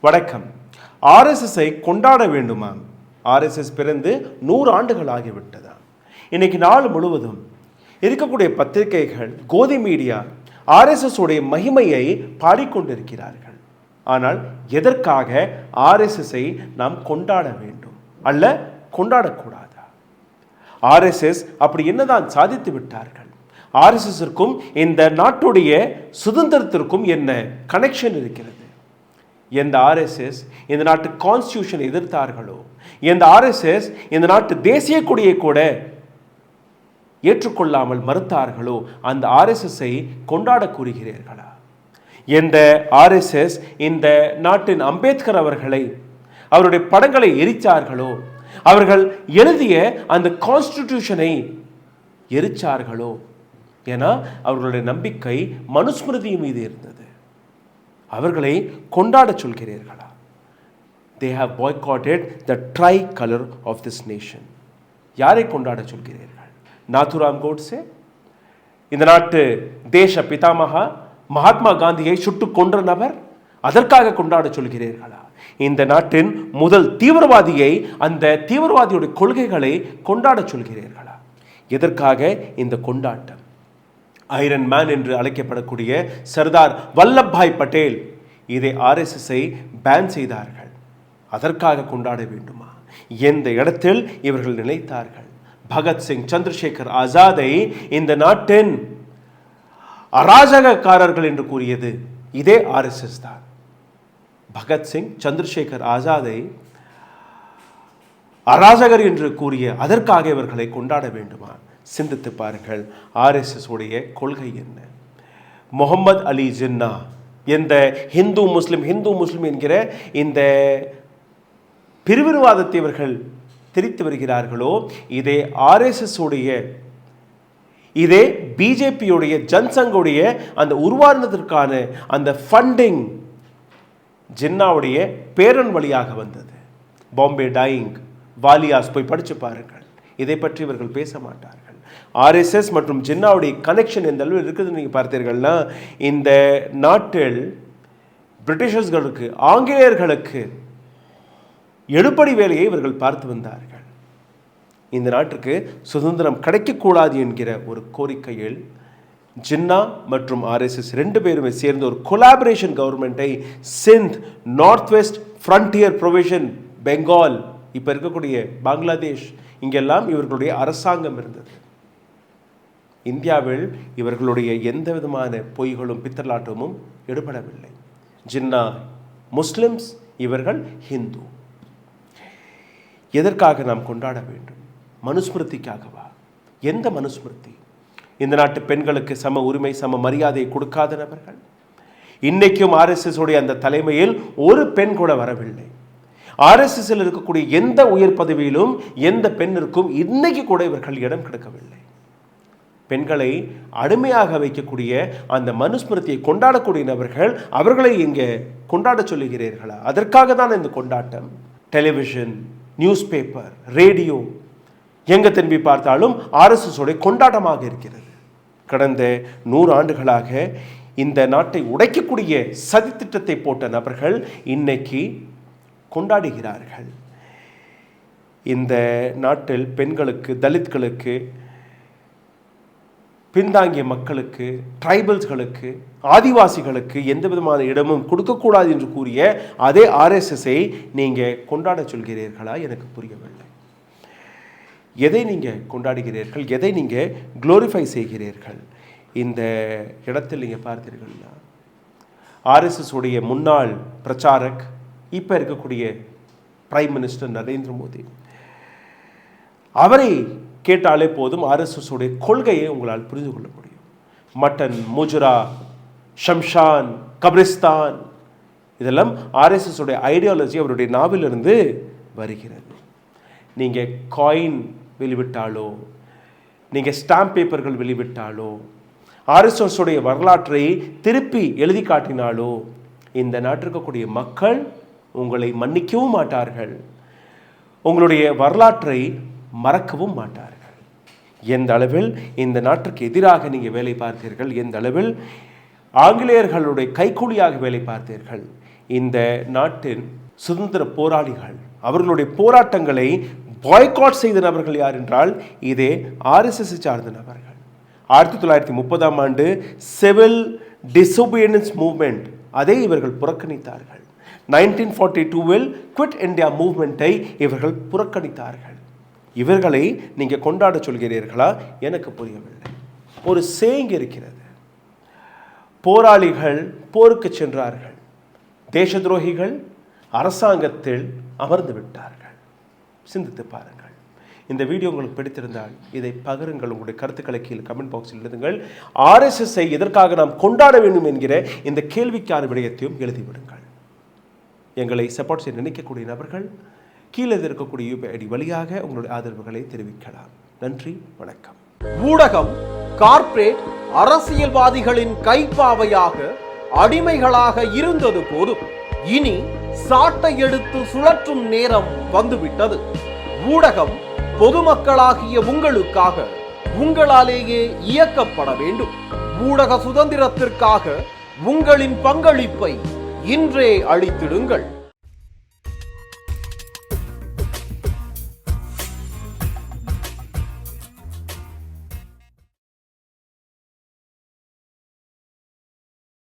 வணக்கம். ஆர்எஸ்எஸ்ஐ கொண்டாட வேண்டுமா? ஆர்எஸ்எஸ் பிறந்து 100 ஆண்டுகள் ஆகிவிட்டதா? இன்னைக்கு நாள் முழுவதும் இருக்கக்கூடிய பத்திரிகைகள், கோதி மீடியா ஆர்எஸ்எஸ் உடைய மகிமையை பாடிக்கொண்டிருக்கிறார்கள். ஆனால் எதற்காக ஆர்எஸ்எஸ்ஐ நாம் கொண்டாட வேண்டும் அல்ல கொண்டாடக்கூடாதா? ஆர்எஸ்எஸ் அப்படி என்னதான் சாதித்து விட்டார்கள்? ஆர்எஸ்எஸ்ஸிற்கும் இந்த நாட்டுடைய சுதந்திரத்திற்கும் என்ன கனெக்ஷன் இருக்கிறது? எந்த ஆர்எஸ்எஸ் இந்த நாட்டு கான்ஸ்டியூஷனை எதிர்த்தார்களோ, எந்த ஆர்எஸ்எஸ் இந்த நாட்டு தேசிய கொடியை கூட ஏற்றுக்கொள்ளாமல் மறுத்தார்களோ, அந்த ஆர்எஸ்எஸ்ஐ கொண்டாட கூறுகிறீர்களா? எந்த ஆர்எஸ்எஸ் இந்த நாட்டின் அம்பேத்கர் அவர்களை, அவருடைய படங்களை எரித்தார்களோ, அவர்கள் எழுதிய அந்த கான்ஸ்டிடியூஷனை எரிச்சார்களோ, ஏன்னா அவர்களுடைய நம்பிக்கை மனுஸ்மிருதி மீது இருந்தது, அவர்களை கொண்டாட சொல்கிறீர்களா? They have boycotted the tricolor of this nation. யாரை கொண்டாட சொல்கிறீர்கள்? நாதுராம் கோட்சே, இந்த நாட்டு தேச பிதாமகா மகாத்மா காந்தியை சுட்டு கொன்ற நபர், அதற்காக கொண்டாட சொல்கிறீர்களா? இந்த நாட்டின் முதல் தீவிரவாதியை, அந்த தீவிரவாதியுடைய கொள்கைகளை கொண்டாட சொல்கிறீர்களா? எதற்காக இந்த கொண்டாட்டம்? ஐரன் மேன் என்று அழைக்கப்படக்கூடிய சர்தார் வல்லபாய் பட்டேல் இதை ஆர்எஸ்எஸ்ஐ பேன் செய்தார்கள். அதற்காக கொண்டாட வேண்டுமா? எந்த இடத்தில் இவர்கள் நினைத்தார்கள்? பகத்சிங், சந்திரசேகர் ஆசாதை இந்த நாட்டின் அராஜகக்காரர்கள் என்று கூறியது இதே ஆர்எஸ்எஸ் தான். பகத்சிங், சந்திரசேகர் ஆசாதை அராஜகர் என்று கூறிய அதற்காக இவர்களை கொண்டாட வேண்டுமா? சிந்தித்து பாருங்கள். ஆர்எஸ்எஸ் உடைய கொள்கை என்ன? முகமது அலி ஜின்னா எந்த ஹிந்து முஸ்லிம் என்கிற இந்த பிரிவினவாதத்தை இவர்கள் திரித்து வருகிறார்களோ, இதே ஆர்எஸ்எஸ் உடைய, இதே பிஜேபியுடைய, ஜன்சங்குடைய அந்த உருவானதற்கான அந்த ஃபண்டிங் ஜின்னாவுடைய பேரன் வழியாக வந்தது. பாம்பே டையிங், வாலியாஸ் போய் படிச்சு பாருங்கள். இதை பற்றி இவர்கள் பேச மாட்டார்கள். ஆர்எஸ்எஸ் மற்றும் ஜின்னாவுடைய கனெக்ஷன் எந்த அளவு இருக்குதுன்னு நீங்கள் பார்த்தீர்கள்னா, இந்த நாட்டில் பிரிட்டிஷர்ஸ்களுக்கு, ஆங்கிலேயர்களுக்கு எடுப்படி வேலையை இவர்கள் பார்த்து வந்தார்கள். இந்த நாட்டுக்கு சுதந்திரம் கிடைக்கக்கூடாது என்கிற ஒரு கோரிக்கையில் ஜின்னா மற்றும் ஆர்எஸ்எஸ் ரெண்டு பேருமே சேர்ந்து ஒரு கொலாபரேஷன் கவர்மெண்ட்டை Sindh, north west frontier provision, Bengal, இப்போ இருக்கக்கூடிய பங்களாதேஷ், இங்கெல்லாம் இவர்களுடைய அரசாங்கம் இருந்தது. இந்தியாவில் இவர்களுடைய எந்த விதமான பொய்களும் பித்தலாட்டமும் எடுபடவில்லை. ஜின்னா முஸ்லிம்ஸ், இவர்கள் ஹிந்து. எதற்காக நாம் கொண்டாட வேண்டும்? மனுஸ்மிருதிக்காகவா? எந்த மனுஸ்மிருதி? இந்த நாட்டு பெண்களுக்கு சம உரிமை, சம மரியாதை கொடுக்காத நபர்கள். இன்னைக்கும் ஆர்எஸ்எஸ் உடைய அந்த தலைமையில் ஒரு பெண் கூட வரவில்லை. ஆர்எஸ்எஸ்ஸில் இருக்கக்கூடிய எந்த உயர் பதவியிலும் எந்த பெண்ணிற்கும் இன்னைக்கு கூட இவர்கள் இடம் கிடைக்கவில்லை. பெண்களை அடிமையாக வைக்கக்கூடிய அந்த மனுஸ்மிருதியை கொண்டாடக்கூடிய நபர்கள், அவர்களை இங்கே கொண்டாட சொல்லுகிறீர்களா? அதற்காக தான் இந்த கொண்டாட்டம். டெலிவிஷன், நியூஸ் பேப்பர், ரேடியோ, எங்க திரும்பி பார்த்தாலும் ஆர்எஸ்எஸ் உடைய கொண்டாட்டமாக இருக்கிறது. கடந்த 100 ஆண்டுகளாக இந்த நாட்டை உடைக்கக்கூடிய சதித்திட்டத்தை போட்ட நபர்கள் இன்னைக்கு கொண்டாடுகிறார்கள். இந்த நாட்டில் பெண்களுக்கு, தலித்களுக்கு, பின்தாங்கிய மக்களுக்கு, ட்ரைபல்ஸ்களுக்கு, ஆதிவாசிகளுக்கு எந்த விதமான இடமும் கொடுக்கக்கூடாது என்று கூறிய அதே ஆர்எஸ்எஸ்ஐ நீங்கள் கொண்டாட சொல்கிறீர்களா? எனக்கு புரியவில்லை. எதை நீங்கள் கொண்டாடுகிறீர்கள்? எதை நீங்கள் குளோரிஃபை செய்கிறீர்கள்? இந்த இடத்தில் நீங்கள் பார்த்தீர்கள்னா, ஆர்எஸ்எஸ் உடைய முன்னாள் பிரச்சாரக், இப்போ இருக்கக்கூடிய பிரைம் மினிஸ்டர் நரேந்திர மோடி, அவரை கேட்டாலே போதும் ஆர்எஸ்எஸ் உடைய கொள்கையை உங்களால் புரிந்து கொள்ள முடியும். மட்டன், முஜரா, ஷம்ஷான், கபிரிஸ்தான், இதெல்லாம் ஆர்எஸ்எஸ் உடைய ஐடியாலஜி அவருடைய நாவிலிருந்து வருகிறது. நீங்கள் காயின் வெளிவிட்டாலோ, நீங்கள் ஸ்டாம்ப் பேப்பர்கள் வெளிவிட்டாலோ, ஆர்எஸ்எஸ் உடைய வரலாற்றை திருப்பி எழுதி காட்டினாலோ, இந்த நாட்டிற்கக்கூடிய மக்கள் உங்களை மன்னிக்கவும் மாட்டார்கள், உங்களுடைய வரலாற்றை மறக்கவும் மாட்டார்கள். எந்த அளவில் இந்த நாட்டுக்கு எதிராக நீங்கள் வேலை பார்த்தீர்கள், எந்த அளவில் ஆங்கிலேயர்களுடைய கைக்கூலியாக வேலை பார்த்தீர்கள், இந்த நாட்டின் சுதந்திர போராளிகள் அவர்களுடைய போராட்டங்களை பாய்காட் செய்த நபர்கள் யார் என்றால் இதே ஆர்எஸ்எஸ் சார்ந்த நபர்கள். 1930ஆம் ஆண்டு சிவில் டிசோபியடன்ஸ் மூவ்மெண்ட் அதை இவர்கள் புறக்கணித்தார்கள். 1942ல் குவிட் இந்தியா மூவ்மெண்ட்டை இவர்கள் புறக்கணித்தார்கள். இவர்களை நீங்க கொண்டாட சொல்கிறீர்களா? எனக்கு புரியவில்லை. ஒரு சேயிங் இருக்கிறது, போராளிகள் போருக்கு சென்றார்கள், தேச துரோகிகள் அரசாங்கத்தில் அமர்ந்து விட்டார்கள். சிந்தித்து பாருங்கள். இந்த வீடியோ உங்களுக்கு பிடித்திருந்தால் இதை பகிருங்கள். உங்களுடைய கருத்துக்களை கீழே கமெண்ட் பாக்ஸில் எழுதுங்கள். ஆர்எஸ்எஸ்ஐ எதற்காக நாம் கொண்டாட வேண்டும் என்கிற இந்த கேள்விக்கான விடயத்தையும் எழுதிவிடுங்கள். எங்களை சப்போர்ட் செய்ய நினைக்கக்கூடிய நபர்கள் கீழே இருக்கக்கூடிய யூபிஐ வழியாக உங்களுடைய ஆதரவுகளை தெரிவிக்கலாம். நன்றி, வணக்கம். ஊடகம் கார்ப்பரேட் அரசியல்வாதிகளின் கைப்பாவையாக அடிமைகளாக இருந்தது போதும். இனி சாட்டை எடுத்து சுழற்றும் நேரம் வந்துவிட்டது. ஊடகம் பொதுமக்களாகிய உங்களுக்காக உங்களாலேயே இயக்கப்பட வேண்டும். ஊடக சுதந்திரத்திற்காக உங்களின் பங்களிப்பை இன்றே அளித்திடுங்கள்.